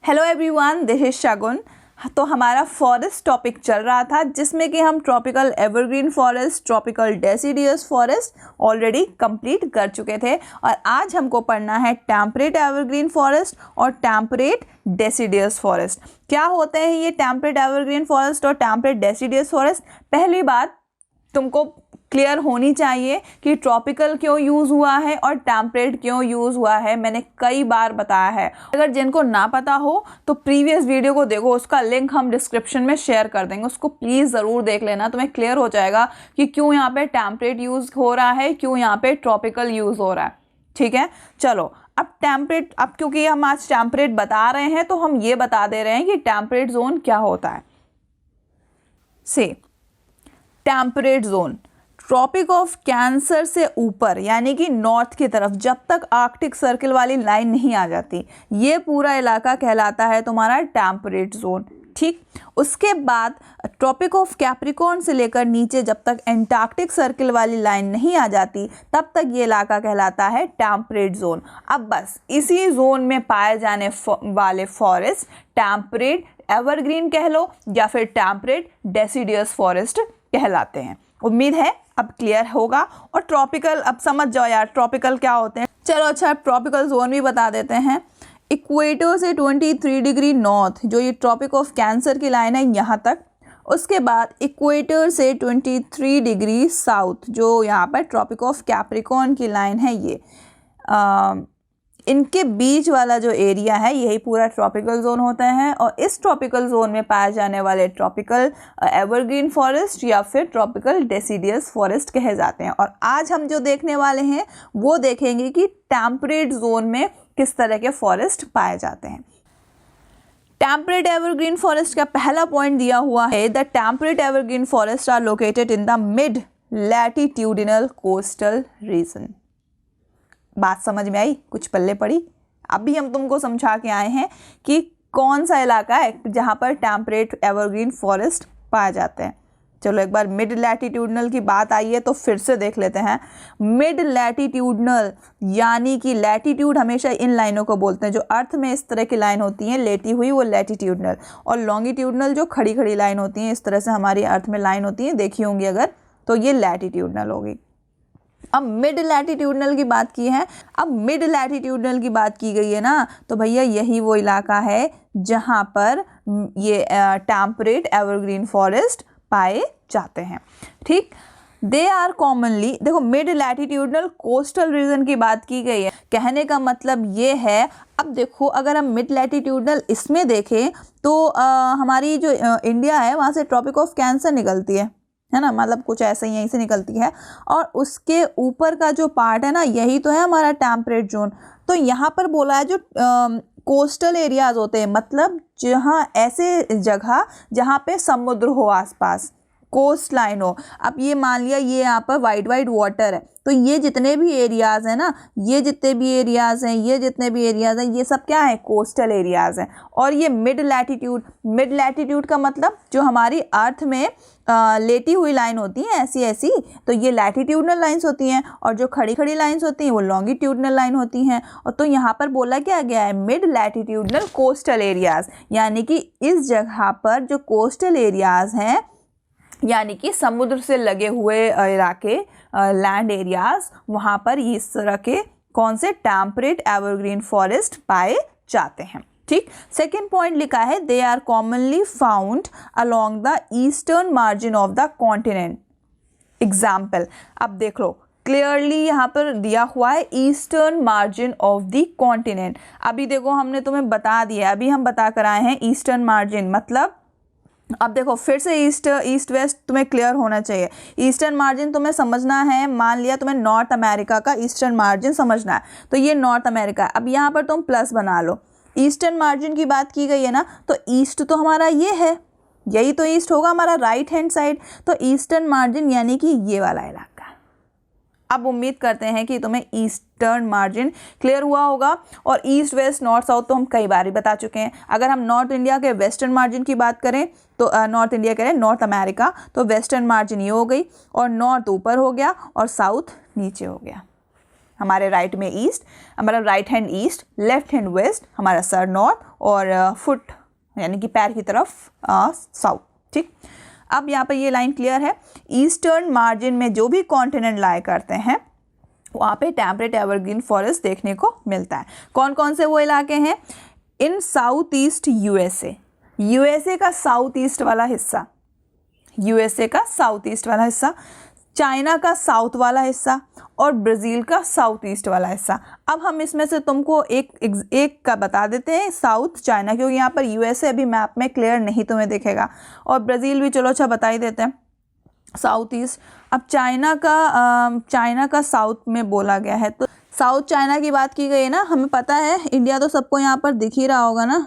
Hello everyone, this is शगुन। तो हमारा forest topic चल रहा था जिसमें कि हम tropical evergreen forest, tropical deciduous forest already complete कर चुके थे और आज हमको पढ़ना है टेम्परेट एवरग्रीन फॉरेस्ट और टेम्परेट डेसिडियस फॉरेस्ट। क्या होते हैं ये टेम्परेट एवरग्रीन फॉरेस्ट और टेम्परेट डेसिडियस फॉरेस्ट? पहली बात तुमको क्लियर होनी चाहिए कि ट्रॉपिकल क्यों यूज़ हुआ है और टेम्परेट क्यों यूज़ हुआ है। मैंने कई बार बताया है, अगर जिनको ना पता हो तो प्रीवियस वीडियो को देखो, उसका लिंक हम डिस्क्रिप्शन में शेयर कर देंगे, उसको प्लीज़ ज़रूर देख लेना, तुम्हें क्लियर हो जाएगा कि क्यों यहाँ पे टेम्परेट यूज़ हो रहा है, क्यों यहाँ पे ट्रॉपिकल यूज़ हो रहा है। ठीक है, चलो अब टेम्परेट, अब क्योंकि हम आज टेम्परेट बता रहे हैं तो हम ये बता दे रहे हैं कि टेम्परेट जोन क्या होता है। से temperate zone tropic of cancer से ऊपर यानी कि नॉर्थ की तरफ जब तक आर्कटिक सर्किल वाली लाइन नहीं आ जाती, ये पूरा इलाका कहलाता है तुम्हारा टेम्परेट जोन। ठीक, उसके बाद ट्रॉपिक ऑफ कैप्रिकॉर्न से लेकर नीचे जब तक एंटार्क्टिक सर्किल वाली लाइन नहीं आ जाती तब तक ये इलाका कहलाता है टेम्परेट जोन। अब बस इसी जोन में पाए जाने वाले फॉरेस्ट टेम्परेट एवरग्रीन कह लो या फिर टेम्परेट डेसिडियस फॉरेस्ट कहलाते हैं। उम्मीद है अब क्लियर होगा। और ट्रॉपिकल, अब समझ जाओ यार ट्रॉपिकल क्या होते हैं। चलो अच्छा, ट्रॉपिकल जोन भी बता देते हैं। इक्वेटर से 23 डिग्री नॉर्थ जो ये ट्रॉपिक ऑफ कैंसर की लाइन है यहाँ तक, उसके बाद इक्वेटर से 23 डिग्री साउथ जो यहाँ पर ट्रॉपिक ऑफ कैप्रिकॉर्न की लाइन है, ये इनके बीच वाला जो एरिया है यही पूरा ट्रॉपिकल जोन होता है। और इस ट्रॉपिकल जोन में पाए जाने वाले ट्रॉपिकल एवरग्रीन फॉरेस्ट या फिर ट्रॉपिकल डेसिडियस फॉरेस्ट कहे जाते हैं। और आज हम जो देखने वाले हैं वो देखेंगे कि टेम्परेट जोन में किस तरह के फॉरेस्ट पाए जाते हैं। टेम्परेट एवरग्रीन फॉरेस्ट का पहला पॉइंट दिया हुआ है, the temperate evergreen forest are located in the mid latitudinal coastal region. बात समझ में आई? कुछ पल्ले पड़ी? अभी हम तुमको समझा के आए हैं कि कौन सा इलाका है जहाँ पर टेम्परेट एवरग्रीन फॉरेस्ट पाए जाते हैं। चलो एक बार मिड लैटिट्यूडनल की बात आई है तो फिर से देख लेते हैं। मिड लैटिट्यूडनल यानी कि लैटिट्यूड हमेशा इन लाइनों को बोलते हैं, जो अर्थ में इस तरह की लाइन होती है लेटी हुई वो लैटिट्यूडनल, और लॉन्गिट्यूडनल जो खड़ी खड़ी लाइन होती है इस तरह से हमारी अर्थ में लाइन होती है, देखी होंगी अगर, तो ये लैटिट्यूडनल होगी। अब मिड लैटिट्यूडनल की बात की है, अब मिड लैटिट्यूडनल की बात की गई है ना, तो भैया यही वो इलाका है जहाँ पर ये टेम्परेट एवरग्रीन फॉरेस्ट पाए जाते हैं। ठीक, दे आर कॉमनली, देखो मिड लैटिट्यूडनल कोस्टल रीजन की बात की गई है, कहने का मतलब ये है। अब देखो अगर हम मिड लैटिट्यूडनल इसमें देखें तो हमारी जो इंडिया है वहाँ से ट्रॉपिक ऑफ कैंसर निकलती है ना, मतलब कुछ ऐसे ही यहीं से निकलती है, और उसके ऊपर का जो पार्ट है ना यही तो है हमारा टेम्परेट जोन। तो यहाँ पर बोला है जो कोस्टल एरियाज होते हैं, मतलब जहाँ ऐसे जगह जहाँ पे समुद्र हो आसपास, कोस्ट लाइन हो। अब ये मान लिया ये यहाँ पर वाइड वाइड वाटर है, तो ये जितने भी एरियाज़ हैं ना, ये जितने भी एरियाज़ हैं, ये जितने भी एरियाज़ हैं, ये सब क्या है? कोस्टल एरियाज़ हैं। और ये मिड लैटिट्यूड का मतलब जो हमारी अर्थ में लेटी हुई लाइन होती है ऐसी ऐसी, तो ये लैटिट्यूडनल लाइंस होती हैं, और जो खड़ी खड़ी लाइंस होती हैं वो लॉन्गिट्यूडनल लाइन होती हैं। और तो यहाँ पर बोला क्या गया है? मिड लैटिट्यूडनल कोस्टल एरियाज़, यानी कि इस जगह पर जो कोस्टल एरियाज़ हैं यानी कि समुद्र से लगे हुए इलाके, लैंड एरियाज, वहाँ पर इस तरह के कौन से टेम्परेट एवरग्रीन फॉरेस्ट पाए जाते हैं। ठीक, सेकेंड पॉइंट लिखा है, they are commonly found along the eastern margin of the continent. Example, अब देख लो क्लियरली यहाँ पर दिया हुआ है eastern margin of the continent. अभी देखो हमने तुम्हें बता दिया, अभी हम बता कर आए हैं ईस्टर्न मार्जिन मतलब, अब देखो फिर से ईस्ट वेस्ट तुम्हें क्लियर होना चाहिए। ईस्टर्न मार्जिन तुम्हें समझना है, मान लिया तुम्हें नॉर्थ अमेरिका का ईस्टर्न मार्जिन समझना है, तो ये नॉर्थ अमेरिका है। अब यहाँ पर तुम प्लस बना लो, ईस्टर्न मार्जिन की बात की गई है ना, तो ईस्ट तो हमारा ये है, यही तो ईस्ट होगा हमारा राइट हैंड साइड, तो ईस्टर्न मार्जिन यानी कि ये वाला इलाका। अब उम्मीद करते हैं कि तुम्हें ईस्टर्न मार्जिन क्लियर हुआ होगा। और ईस्ट वेस्ट नॉर्थ साउथ तो हम कई बार ही बता चुके हैं। अगर हम नॉर्थ इंडिया के वेस्टर्न मार्जिन की बात करें तो नॉर्थ इंडिया कह रहे हैं नॉर्थ अमेरिका, तो वेस्टर्न मार्जिन ये हो गई, और नॉर्थ ऊपर हो गया और साउथ नीचे हो गया। हमारे राइट में ईस्ट, हमारा right hand east, left hand west, हमारा सर नॉर्थ और फुट यानी कि पैर की तरफ साउथ। ठीक, अब यहाँ पर ये लाइन क्लियर है। ईस्टर्न मार्जिन में जो भी कॉन्टिनेंट लाई करते हैं वहाँ पे टेम्परेट एवरग्रीन फॉरेस्ट देखने को मिलता है। कौन कौन से वो इलाके हैं? इन साउथ ईस्ट यूएसए, यूएसए का साउथ ईस्ट वाला हिस्सा, यूएसए का साउथ ईस्ट वाला हिस्सा, चाइना का साउथ वाला हिस्सा और ब्राज़ील का साउथ ईस्ट वाला हिस्सा। अब हम इसमें से तुमको एक का बता देते हैं, साउथ चाइना, क्योंकि यहाँ पर यूएसए अभी मैप में क्लियर नहीं तुम्हें दिखेगा, और ब्राज़ील भी चलो अच्छा बता ही देते हैं, साउथ ईस्ट। अब चाइना का साउथ में बोला गया है, तो साउथ चाइना की बात की गई है ना, हमें पता है इंडिया तो सबको यहाँ पर दिख ही रहा होगा ना,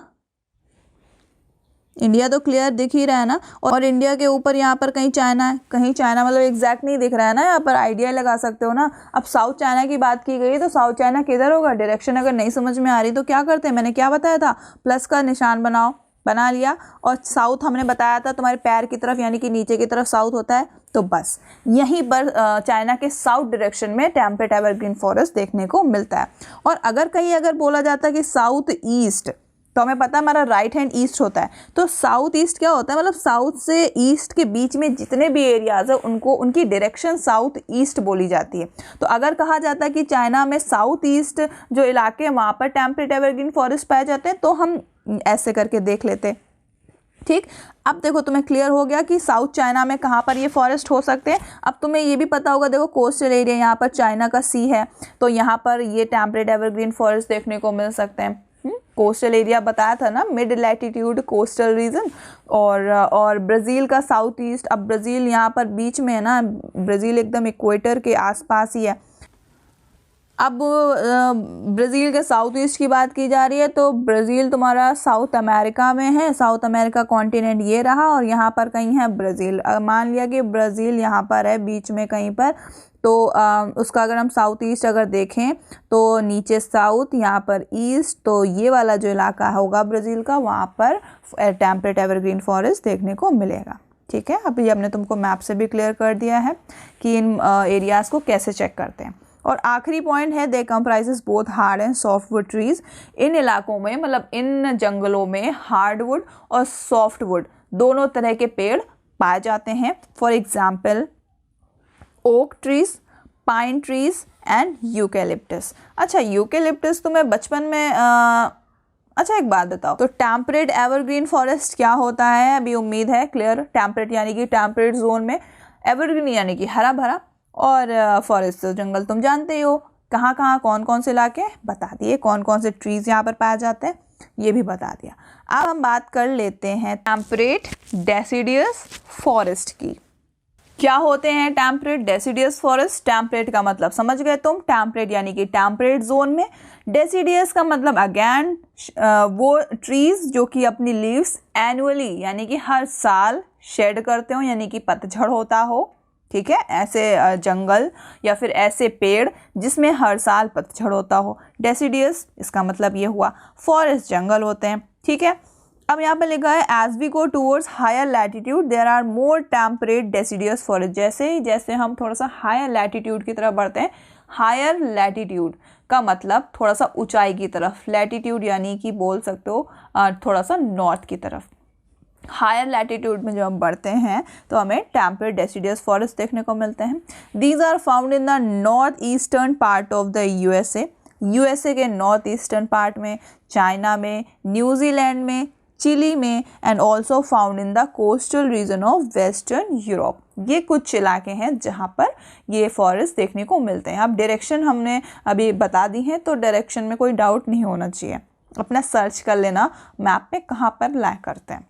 इंडिया तो क्लियर दिख ही रहा है ना, और इंडिया के ऊपर यहाँ पर कहीं चाइना है, कहीं चाइना मतलब एग्जैक्ट नहीं दिख रहा है ना, यहाँ पर आइडिया लगा सकते हो ना। अब साउथ चाइना की बात की गई तो साउथ चाइना किधर होगा? डायरेक्शन अगर नहीं समझ में आ रही तो क्या करते हैं, मैंने क्या बताया था, प्लस का निशान बनाओ, बना लिया, और साउथ हमने बताया था तुम्हारे पैर की तरफ यानी कि नीचे की तरफ साउथ होता है, तो बस यहीं पर चाइना के साउथ डायरेक्शन में टेम्परेट एवरग्रीन फॉरेस्ट देखने को मिलता है। और अगर बोला जाता है कि साउथ ईस्ट, तो हमें पता है हमारा राइट हैंड ईस्ट होता है, तो साउथ ईस्ट क्या होता है, मतलब साउथ से ईस्ट के बीच में जितने भी एरियाज है उनको उनकी डायरेक्शन साउथ ईस्ट बोली जाती है। तो अगर कहा जाता है कि चाइना में साउथ ईस्ट जो इलाके हैं वहाँ पर टेम्परेट एवरग्रीन फॉरेस्ट पाए जाते हैं, तो हम ऐसे करके देख लेते। ठीक, अब देखो तुम्हें क्लियर हो गया कि साउथ चाइना में कहाँ पर ये फॉरेस्ट हो सकते हैं। अब तुम्हें ये भी पता होगा, देखो कोस्टल एरिया यहाँ पर चाइना का सी है, तो यहाँ पर ये टेम्परेट एवरग्रीन फॉरेस्ट देखने को मिल सकते हैं। कोस्टल एरिया बताया था ना, मिड लैटिट्यूड कोस्टल रीजन, और ब्राज़ील का साउथ ईस्ट। अब ब्राज़ील यहाँ पर बीच में है ना, ब्राज़ील एकदम इक्वेटर के आसपास ही है। अब ब्राज़ील के साउथ ईस्ट की बात की जा रही है, तो ब्राज़ील तुम्हारा साउथ अमेरिका में है, साउथ अमेरिका कॉन्टिनेंट ये रहा, और यहाँ पर कहीं है ब्राज़ील। मान लिया कि ब्राज़ील यहाँ पर है बीच में कहीं पर, तो उसका अगर हम साउथ ईस्ट अगर देखें तो नीचे साउथ, यहाँ पर ईस्ट, तो ये वाला जो इलाका होगा ब्राज़ील का, वहाँ पर टेम्परेट एवरग्रीन फॉरेस्ट देखने को मिलेगा। ठीक है, अभी हमने तुमको मैप से भी क्लियर कर दिया है कि इन एरियाज़ को कैसे चेक करते हैं। और आखिरी पॉइंट है, they comprises both hard and softwood trees. इन इलाकों में मतलब इन जंगलों में हार्डवुड और सॉफ्टवुड दोनों तरह के पेड़ पाए जाते हैं। For example oak trees, pine trees and eucalyptus. अच्छा, यूकेलिप्टस तो मैं बचपन में अच्छा एक बात बताओ, तो टेम्परेट एवरग्रीन फॉरेस्ट क्या होता है? अभी उम्मीद है क्लियर। टेम्परेट यानी कि टेम्परेट जोन में, एवरग्रीन यानी कि हरा भरा, और फॉरेस्ट तो जंगल तुम जानते ही हो कहाँ कहाँ कौन कौन से इलाके बता दिए, कौन कौन से ट्रीज यहाँ पर पाए जाते हैं ये भी बता दिया। अब हम बात कर लेते हैं टेम्परेट डेसिडियस फॉरेस्ट की। क्या होते हैं टेम्परेट डेसिडियस फॉरेस्ट? टेम्परेट का मतलब समझ गए तुम, टेम्परेट यानी कि टेम्परेट जोन में। डेसिडियस का मतलब अगेन वो ट्रीज जो कि अपनी लीव्स एनुअली यानी कि हर साल शेड करते हो, यानी कि पतझड़ होता हो। ठीक है, ऐसे जंगल या फिर ऐसे पेड़ जिसमें हर साल पतझड़ होता हो, डेसिडियस, इसका मतलब ये हुआ। फॉरेस्ट जंगल होते हैं। ठीक है, अब यहाँ पे लिखा है as we go towards higher latitude there are more temperate deciduous forest. जैसे हम थोड़ा सा हायर लैटिट्यूड की तरफ बढ़ते हैं, हायर लैटिट्यूड का मतलब थोड़ा सा ऊंचाई की तरफ, लैटिट्यूड यानी कि बोल सकते हो थोड़ा सा नॉर्थ की तरफ। हायर लैटिट्यूड में जब हम बढ़ते हैं तो हमें टेम्परेट डेसिडियस फॉरेस्ट देखने को मिलते हैं। These are found in the north eastern part of the USA के नॉर्थ ईस्टर्न पार्ट में, चाइना में, न्यूजीलैंड में, चिली में, and also found in the coastal region of western Europe. ये कुछ इलाके हैं जहाँ पर ये फॉरेस्ट देखने को मिलते हैं। अब डायरेक्शन हमने अभी बता दी है, तो डायरेक्शन में कोई डाउट नहीं होना चाहिए, अपना सर्च कर लेना मैप में कहाँ पर लाई करते हैं।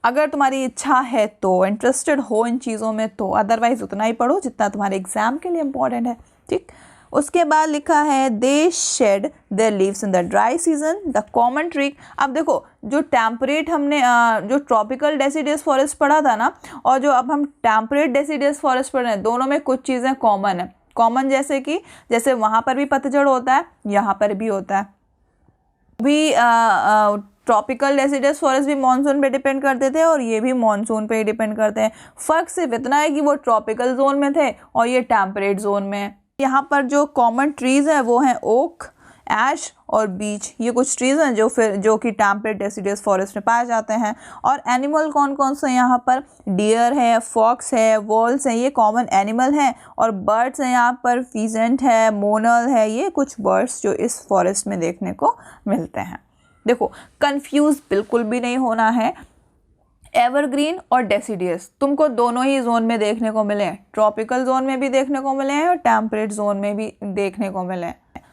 अगर तुम्हारी इच्छा है तो, इंटरेस्टेड हो इन चीज़ों में तो, अदरवाइज उतना ही पढ़ो जितना तुम्हारे एग्जाम के लिए इम्पोर्टेंट है। ठीक, उसके बाद लिखा है they shed their leaves in the dry season, the common trick. अब देखो, जो टेम्परेट हमने जो ट्रॉपिकल डेसिडियस फॉरेस्ट पढ़ा था ना, और जो अब हम टेम्परेट डेसिडियस फॉरेस्ट पढ़ रहे हैं, दोनों में कुछ चीज़ें कॉमन है। कॉमन जैसे वहाँ पर भी पतझड़ होता है, यहाँ पर भी होता है। भी ट्रॉपिकल डेसिडियस फॉरेस्ट भी मानसून पे डिपेंड करते थे, और ये भी मानसून पे ही डिपेंड करते हैं। फ़र्क सिर्फ इतना है कि वो ट्रॉपिकल जोन में थे और ये टेम्परेट जोन में है। यहाँ पर जो कॉमन ट्रीज़ हैं वो हैं ओक, ऐश और बीच। ये कुछ ट्रीज़ हैं जो कि टेम्परेट डेसिडियस फॉरेस्ट में पाए जाते हैं। और एनिमल कौन कौन से यहाँ पर, डियर है, फॉक्स है, वॉल्स हैं, ये कॉमन एनिमल हैं। और बर्ड्स हैं यहाँ पर, फीजेंट है, मोनल है, ये कुछ बर्ड्स जो इस फॉरेस्ट में देखने को मिलते हैं। देखो कंफ्यूज बिल्कुल भी नहीं होना है, एवरग्रीन और डेसिडियस तुमको दोनों ही जोन में देखने को मिले हैं, ट्रॉपिकल जोन में भी देखने को मिले हैं और टेम्परेट जोन में भी देखने को मिले हैं।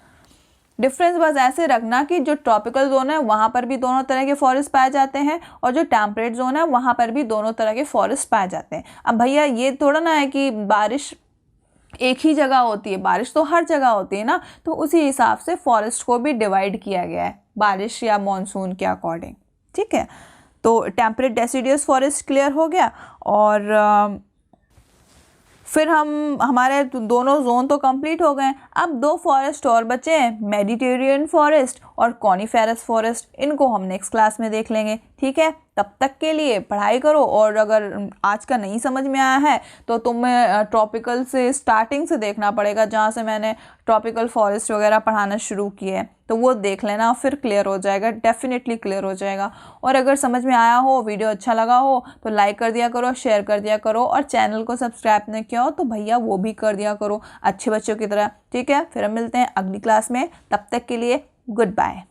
डिफरेंस बस ऐसे रखना कि जो ट्रॉपिकल जोन है वहाँ पर भी दोनों तरह के फॉरेस्ट पाए जाते हैं और जो टेम्परेट जोन है वहाँ पर भी दोनों तरह के फॉरेस्ट पाए जाते हैं। अब भैया ये थोड़ा ना है कि बारिश एक ही जगह होती है, बारिश तो हर जगह होती है ना, तो उसी हिसाब से फॉरेस्ट को भी डिवाइड किया गया है बारिश या मॉनसून के अकॉर्डिंग। ठीक है, तो टेम्परेट डेसिडियस फॉरेस्ट क्लियर हो गया। और फिर हमारे दोनों जोन तो कंप्लीट हो गए। अब दो फॉरेस्ट और बचे हैं, मेडिटेरियन फॉरेस्ट और कॉनिफेरस फॉरेस्ट। इनको हम नेक्स्ट क्लास में देख लेंगे। ठीक है, तब तक के लिए पढ़ाई करो। और अगर आज का नहीं समझ में आया है तो तुम्हें ट्रॉपिकल से स्टार्टिंग से देखना पड़ेगा, जहाँ से मैंने ट्रॉपिकल फॉरेस्ट वगैरह पढ़ाना शुरू किए, तो वो देख लेना, फिर क्लियर हो जाएगा, डेफिनेटली क्लियर हो जाएगा। और अगर समझ में आया हो, वीडियो अच्छा लगा हो तो लाइक कर दिया करो, शेयर कर दिया करो, और चैनल को सब्सक्राइब नहीं किया हो तो भैया वो भी कर दिया करो अच्छे बच्चों की तरह। ठीक है, फिर हम मिलते हैं अगली क्लास में, तब तक के लिए गुड बाय।